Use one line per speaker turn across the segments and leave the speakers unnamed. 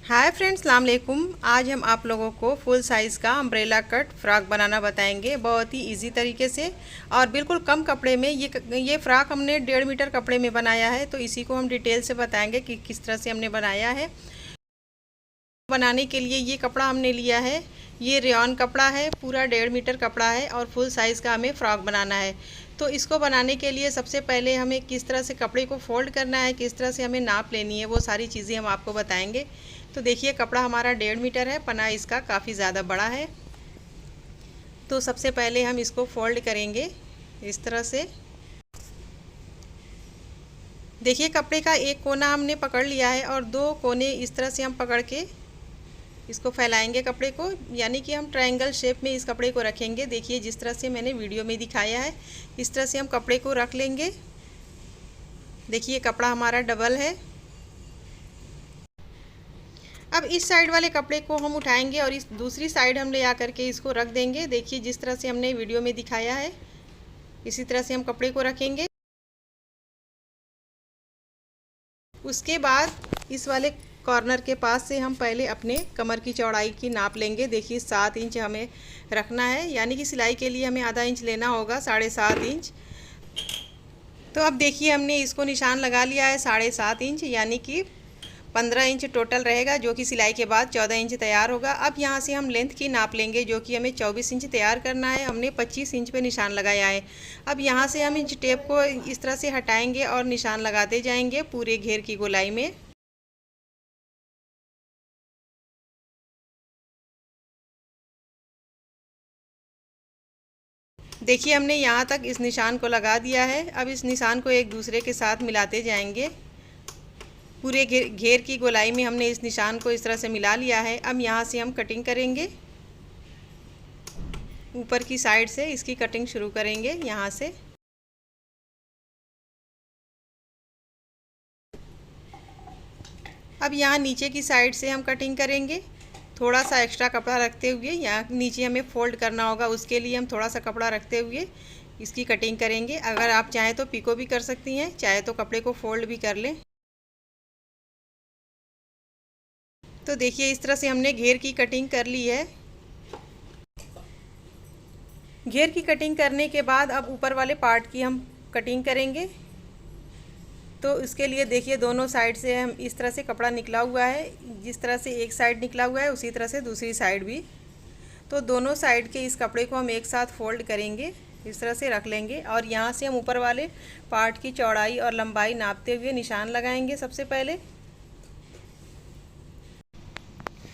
Hi friends, सलाम अलैकुम। आज हम आप लोगों को फुल साइज़ का अम्ब्रेला कट फ्रॉक बनाना बताएंगे, बहुत ही इजी तरीके से और बिल्कुल कम कपड़े में। ये फ्रॉक हमने 1.5 मीटर कपड़े में बनाया है, तो इसी को हम डिटेल से बताएंगे कि किस तरह से हमने बनाया है। बनाने के लिए ये कपड़ा हमने लिया है, ये रेयॉन कपड़ा है, पूरा 1.5 मीटर कपड़ा है और फुल साइज़ का हमें फ़्रॉक बनाना है। तो इसको बनाने के लिए सबसे पहले हमें किस तरह से कपड़े को फ़ोल्ड करना है, किस तरह से हमें नाप लेनी है, वो सारी चीज़ें हम आपको बताएंगे। तो देखिए, कपड़ा हमारा 1.5 मीटर है, पना इसका काफ़ी ज़्यादा बड़ा है। तो सबसे पहले हम इसको फ़ोल्ड करेंगे इस तरह से। देखिए, कपड़े का एक कोना हमने पकड़ लिया है और दो कोने इस तरह से हम पकड़ के इसको फैलाएंगे कपड़े को, यानी कि हम ट्रायंगल शेप में इस कपड़े को रखेंगे। देखिए, जिस तरह से मैंने वीडियो में दिखाया है, इस तरह से हम कपड़े को रख लेंगे। देखिए, कपड़ा हमारा डबल है। अब इस साइड वाले कपड़े को हम उठाएंगे और इस दूसरी साइड हम ले आकर के इसको रख देंगे। देखिए, जिस तरह से हमने वीडियो में दिखाया है, इसी तरह से हम कपड़े को रखेंगे। उसके बाद इस वाले कॉर्नर के पास से हम पहले अपने कमर की चौड़ाई की नाप लेंगे। देखिए, 7 इंच हमें रखना है, यानी कि सिलाई के लिए हमें आधा इंच लेना होगा, 7.5 इंच। तो अब देखिए, हमने इसको निशान लगा लिया है 7.5 इंच, यानी कि 15 इंच टोटल रहेगा, जो कि सिलाई के बाद 14 इंच तैयार होगा। अब यहाँ से हम लेंथ की नाप लेंगे, जो कि हमें 24 इंच तैयार करना है। हमने 25 इंच पे निशान लगाया है। अब यहाँ से हम इंच टेप को इस तरह से हटाएंगे और निशान लगाते जाएंगे पूरे घेर की गोलाई में। देखिए, हमने यहाँ तक इस निशान को लगा दिया है। अब इस निशान को एक दूसरे के साथ मिलाते जाएंगे। पूरे घेर की गोलाई में हमने इस निशान को इस तरह से मिला लिया है। अब यहाँ से हम कटिंग करेंगे, ऊपर की साइड से इसकी कटिंग शुरू करेंगे यहाँ से। अब यहाँ नीचे की साइड से हम कटिंग करेंगे, थोड़ा सा एक्स्ट्रा कपड़ा रखते हुए। यहाँ नीचे हमें फ़ोल्ड करना होगा, उसके लिए हम थोड़ा सा कपड़ा रखते हुए इसकी कटिंग करेंगे। अगर आप चाहें तो पिको भी कर सकती हैं, चाहे तो कपड़े को फ़ोल्ड भी कर लें। तो देखिए, इस तरह से हमने घेर की कटिंग कर ली है। घेर की कटिंग करने के बाद अब ऊपर वाले पार्ट की हम कटिंग करेंगे। तो इसके लिए देखिए, दोनों साइड से हम इस तरह से कपड़ा निकला हुआ है। जिस तरह से एक साइड निकला हुआ है, उसी तरह से दूसरी साइड भी। तो दोनों साइड के इस कपड़े को हम एक साथ फोल्ड करेंगे, इस तरह से रख लेंगे और यहाँ से हम ऊपर वाले पार्ट की चौड़ाई और लंबाई नापते हुए निशान लगाएंगे सबसे पहले।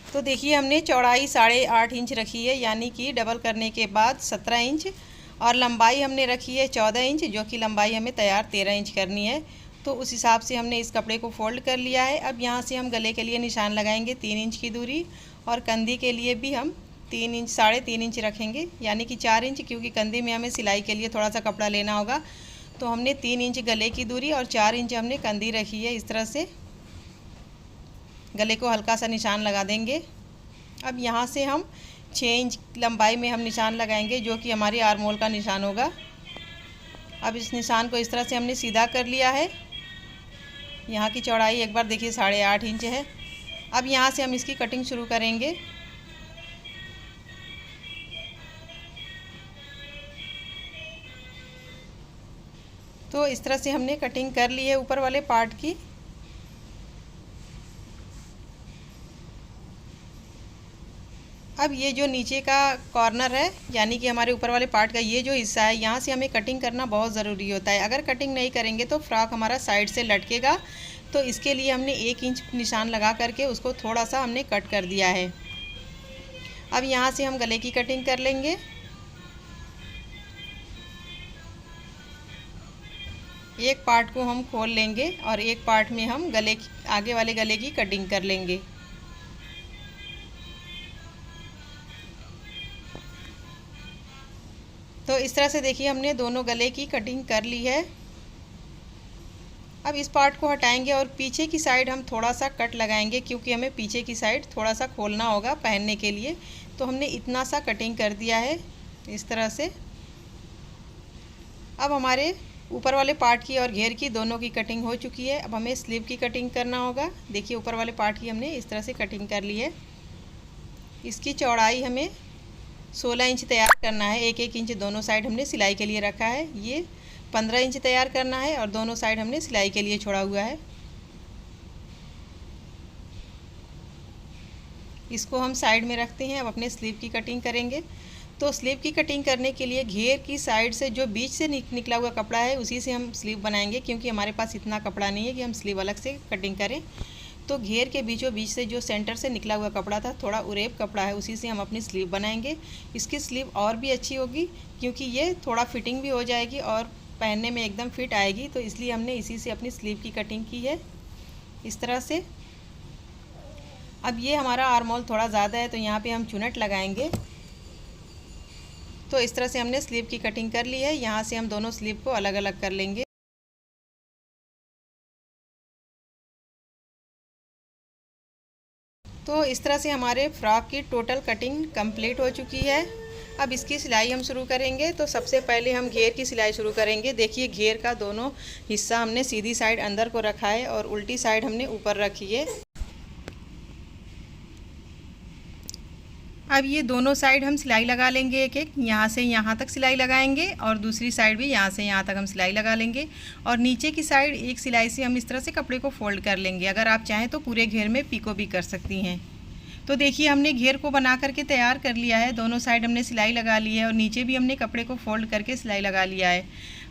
तो देखिए, हमने चौड़ाई 8.5 इंच रखी है, यानी कि डबल करने के बाद 17 इंच, और लंबाई हमने रखी है 14 इंच, जो कि लंबाई हमें तैयार 13 इंच करनी है। तो उस हिसाब से हमने इस कपड़े को फोल्ड कर लिया है। अब यहाँ से हम गले के लिए निशान लगाएंगे 3 इंच की दूरी, और कंधी के लिए भी हम 3 इंच 3.5 इंच रखेंगे, यानी कि 4 इंच, क्योंकि कंधी में हमें सिलाई के लिए थोड़ा सा कपड़ा लेना होगा। तो हमने 3 इंच गले की दूरी और 4 इंच हमने कंधी रखी है। इस तरह से गले को हल्का सा निशान लगा देंगे। अब यहाँ से हम 6 इंच लंबाई में हम निशान लगाएंगे, जो कि हमारी आर्मोल का निशान होगा। अब इस निशान को इस तरह से हमने सीधा कर लिया है। यहाँ की चौड़ाई एक बार देखिए 8.5 इंच है। अब यहाँ से हम इसकी कटिंग शुरू करेंगे। तो इस तरह से हमने कटिंग कर ली है ऊपर वाले पार्ट की। अब ये जो नीचे का कॉर्नर है, यानी कि हमारे ऊपर वाले पार्ट का ये जो हिस्सा है, यहाँ से हमें कटिंग करना बहुत ज़रूरी होता है। अगर कटिंग नहीं करेंगे तो फ्रॉक हमारा साइड से लटकेगा। तो इसके लिए हमने 1 इंच निशान लगा करके उसको थोड़ा सा हमने कट कर दिया है। अब यहाँ से हम गले की कटिंग कर लेंगे। एक पार्ट को हम खोल लेंगे और एक पार्ट में हम आगे वाले गले की कटिंग कर लेंगे। तो इस तरह से देखिए, हमने दोनों गले की कटिंग कर ली है। अब इस पार्ट को हटाएंगे और पीछे की साइड हम थोड़ा सा कट लगाएंगे, क्योंकि हमें पीछे की साइड थोड़ा सा खोलना होगा पहनने के लिए। तो हमने इतना सा कटिंग कर दिया है इस तरह से। अब हमारे ऊपर वाले पार्ट की और घेर की दोनों की कटिंग हो चुकी है। अब हमें स्लीव की कटिंग करना होगा। देखिए ऊपर वाले पार्ट की हमने इस तरह से कटिंग कर ली है। इसकी चौड़ाई हमें 16 इंच तैयार करना है। 1-1 इंच दोनों साइड हमने सिलाई के लिए रखा है। ये 15 इंच तैयार करना है और दोनों साइड हमने सिलाई के लिए छोड़ा हुआ है। इसको हम साइड में रखते हैं। अब अपने स्लीव की कटिंग करेंगे। तो स्लीव की कटिंग करने के लिए घेर की साइड से जो बीच से निकला हुआ कपड़ा है उसी से हम स्लीव बनाएंगे, क्योंकि हमारे पास इतना कपड़ा नहीं है कि हम स्लीव अलग से कटिंग करें। तो घेर के बीचों बीच से जो सेंटर से निकला हुआ कपड़ा था, थोड़ा उरेब कपड़ा है, उसी से हम अपनी स्लीव बनाएंगे। इसकी स्लीव और भी अच्छी होगी क्योंकि ये थोड़ा फिटिंग भी हो जाएगी और पहनने में एकदम फिट आएगी। तो इसलिए हमने इसी से अपनी स्लीव की कटिंग की है इस तरह से। अब ये हमारा आर्म होल थोड़ा ज़्यादा है तो यहाँ पे हम चुनट लगाएंगे। तो इस तरह से हमने स्लीव की कटिंग कर ली है। यहाँ से हम दोनों स्लीव को अलग अलग कर लेंगे। तो इस तरह से हमारे फ्रॉक की टोटल कटिंग कंप्लीट हो चुकी है। अब इसकी सिलाई हम शुरू करेंगे। तो सबसे पहले हम घेर की सिलाई शुरू करेंगे। देखिए घेर का दोनों हिस्सा हमने सीधी साइड अंदर को रखा है और उल्टी साइड हमने ऊपर रखी है। अब ये दोनों साइड हम सिलाई लगा लेंगे। एक एक यहाँ से यहाँ तक सिलाई लगाएंगे और दूसरी साइड भी यहाँ से यहाँ तक हम सिलाई लगा लेंगे। और नीचे की साइड एक सिलाई से हम इस तरह से कपड़े को फोल्ड कर लेंगे। अगर आप चाहें तो पूरे घेर में पिको भी कर सकती हैं। तो देखिए हमने घेर को बना करके तैयार कर लिया है। दोनों साइड हमने सिलाई लगा ली है और नीचे भी हमने कपड़े को फोल्ड करके सिलाई लगा लिया है।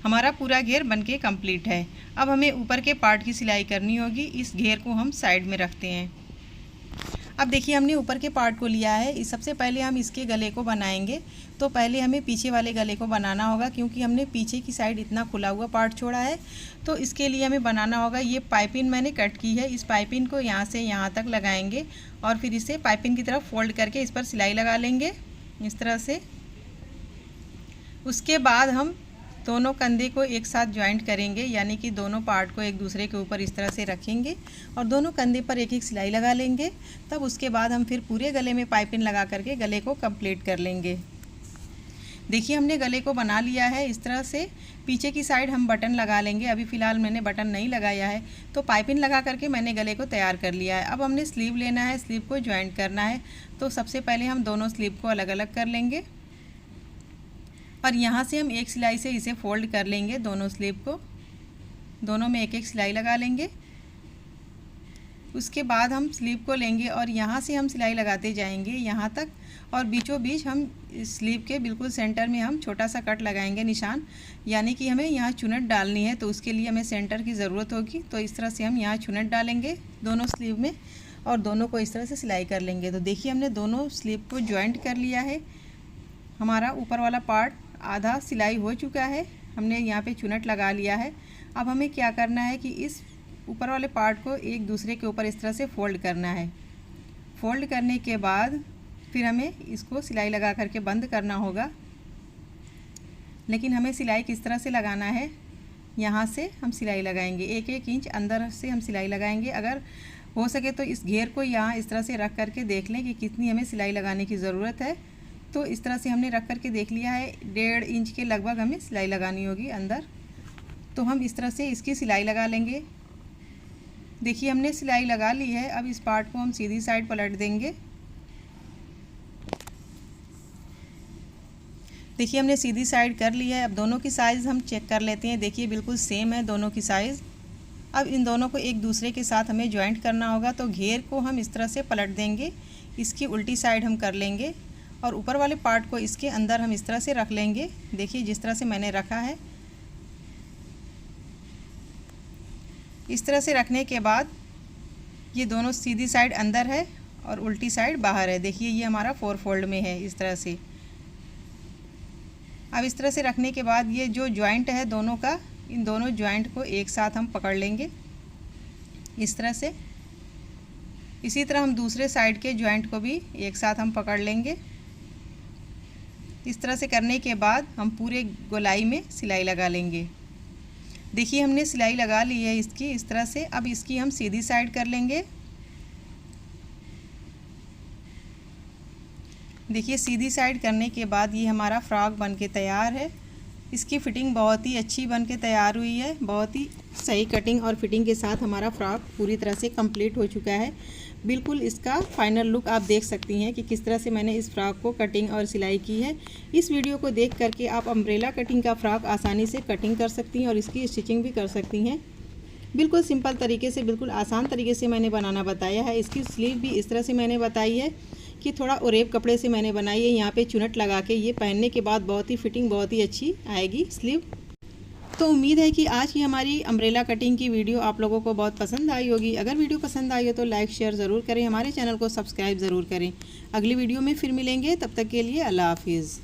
हमारा पूरा घेर बनके कंप्लीट है। अब हमें ऊपर के पार्ट की सिलाई करनी होगी। इस घेर को हम साइड में रखते हैं। अब देखिए हमने ऊपर के पार्ट को लिया है। इस सबसे पहले हम इसके गले को बनाएंगे। तो पहले हमें पीछे वाले गले को बनाना होगा, क्योंकि हमने पीछे की साइड इतना खुला हुआ पार्ट छोड़ा है। तो इसके लिए हमें बनाना होगा। ये पाइपिंग मैंने कट की है। इस पाइपिंग को यहाँ से यहाँ तक लगाएंगे और फिर इसे पाइपिंग की तरफ फोल्ड करके इस पर सिलाई लगा लेंगे इस तरह से। उसके बाद हम दोनों कंधे को एक साथ ज्वाइंट करेंगे, यानी कि दोनों पार्ट को एक दूसरे के ऊपर इस तरह से रखेंगे और दोनों कंधे पर एक एक सिलाई लगा लेंगे। तब उसके बाद हम फिर पूरे गले में पाइपिंग लगा करके गले को कंप्लीट कर लेंगे। देखिए हमने गले को बना लिया है इस तरह से। पीछे की साइड हम बटन लगा लेंगे। अभी फ़िलहाल मैंने बटन नहीं लगाया है, तो पाइपिंग लगा करके मैंने गले को तैयार कर लिया है। अब हमने स्लीव लेना है, स्लीव को ज्वाइंट करना है। तो सबसे पहले हम दोनों स्लीव को अलग अलग कर लेंगे और यहाँ से हम एक सिलाई से इसे फोल्ड कर लेंगे। दोनों स्लीव को दोनों में एक एक सिलाई लगा लेंगे। उसके बाद हम स्लीव को लेंगे और यहाँ से हम सिलाई लगाते जाएंगे यहाँ तक, और बीचों बीच हम स्लीव के बिल्कुल सेंटर में हम छोटा सा कट लगाएंगे निशान, यानी कि हमें यहाँ चुनट डालनी है। तो उसके लिए हमें सेंटर की ज़रूरत होगी। तो इस तरह से हम यहाँ चुनट डालेंगे दोनों स्लीव में और दोनों को इस तरह से सिलाई कर लेंगे। तो देखिए हमने दोनों स्लीव को ज्वाइंट कर लिया है। हमारा ऊपर वाला पार्ट आधा सिलाई हो चुका है। हमने यहाँ पे चुनट लगा लिया है। अब हमें क्या करना है कि इस ऊपर वाले पार्ट को एक दूसरे के ऊपर इस तरह से फोल्ड करना है। फोल्ड करने के बाद फिर हमें इसको सिलाई लगा करके बंद करना होगा। लेकिन हमें सिलाई किस तरह से लगाना है, यहाँ से हम सिलाई लगाएंगे। 1-1 इंच अंदर से हम सिलाई लगाएंगे। अगर हो सके तो इस घेर को यहाँ इस तरह से रख करके देख लें कि कितनी हमें सिलाई लगाने की ज़रूरत है। तो इस तरह से हमने रख करके देख लिया है। 1.5 इंच के लगभग हमें सिलाई लगानी होगी अंदर। तो हम इस तरह से इसकी सिलाई लगा लेंगे। देखिए हमने सिलाई लगा ली है। अब इस पार्ट को हम सीधी साइड पलट देंगे। देखिए हमने सीधी साइड कर ली है। अब दोनों की साइज़ हम चेक कर लेते हैं। देखिए बिल्कुल सेम है दोनों की साइज़। अब इन दोनों को एक दूसरे के साथ हमें ज्वाइंट करना होगा। तो घेर को हम इस तरह से पलट देंगे। इसकी उल्टी साइड हम कर लेंगे और ऊपर वाले पार्ट को इसके अंदर हम इस तरह से रख लेंगे। देखिए जिस तरह से मैंने रखा है। इस तरह से रखने के बाद ये दोनों सीधी साइड अंदर है और उल्टी साइड बाहर है। देखिए ये हमारा 4 फोल्ड में है इस तरह से। अब इस तरह से रखने के बाद ये जो जॉइंट है दोनों का, इन दोनों जॉइंट को एक साथ हम पकड़ लेंगे इस तरह से। इसी तरह हम दूसरे साइड के जॉइंट को भी एक साथ हम पकड़ लेंगे। इस तरह से करने के बाद हम पूरे गोलाई में सिलाई लगा लेंगे। देखिए हमने सिलाई लगा ली है इसकी इस तरह से। अब इसकी हम सीधी साइड कर लेंगे। देखिए सीधी साइड करने के बाद ये हमारा फ्रॉक बन के तैयार है। इसकी फ़िटिंग बहुत ही अच्छी बन के तैयार हुई है। बहुत ही सही कटिंग और फिटिंग के साथ हमारा फ्रॉक पूरी तरह से कंप्लीट हो चुका है। बिल्कुल इसका फाइनल लुक आप देख सकती हैं कि किस तरह से मैंने इस फ्रॉक को कटिंग और सिलाई की है। इस वीडियो को देख करके आप अम्ब्रेला कटिंग का फ्रॉक आसानी से कटिंग कर सकती हैं और इसकी स्टिचिंग भी कर सकती हैं। बिल्कुल सिंपल तरीके से, बिल्कुल आसान तरीके से मैंने बनाना बताया है। इसकी स्लीव भी इस तरह से मैंने बताई है कि थोड़ा ओरेब कपड़े से मैंने बनाई है। यहाँ पे चुनट लगा के ये पहनने के बाद बहुत ही फिटिंग बहुत ही अच्छी आएगी स्लीव। तो उम्मीद है कि आज की हमारी अम्ब्रेला कटिंग की वीडियो आप लोगों को बहुत पसंद आई होगी। अगर वीडियो पसंद आई हो तो लाइक शेयर ज़रूर करें, हमारे चैनल को सब्सक्राइब ज़रूर करें। अगली वीडियो में फिर मिलेंगे, तब तक के लिए अल्लाह हाफिज़।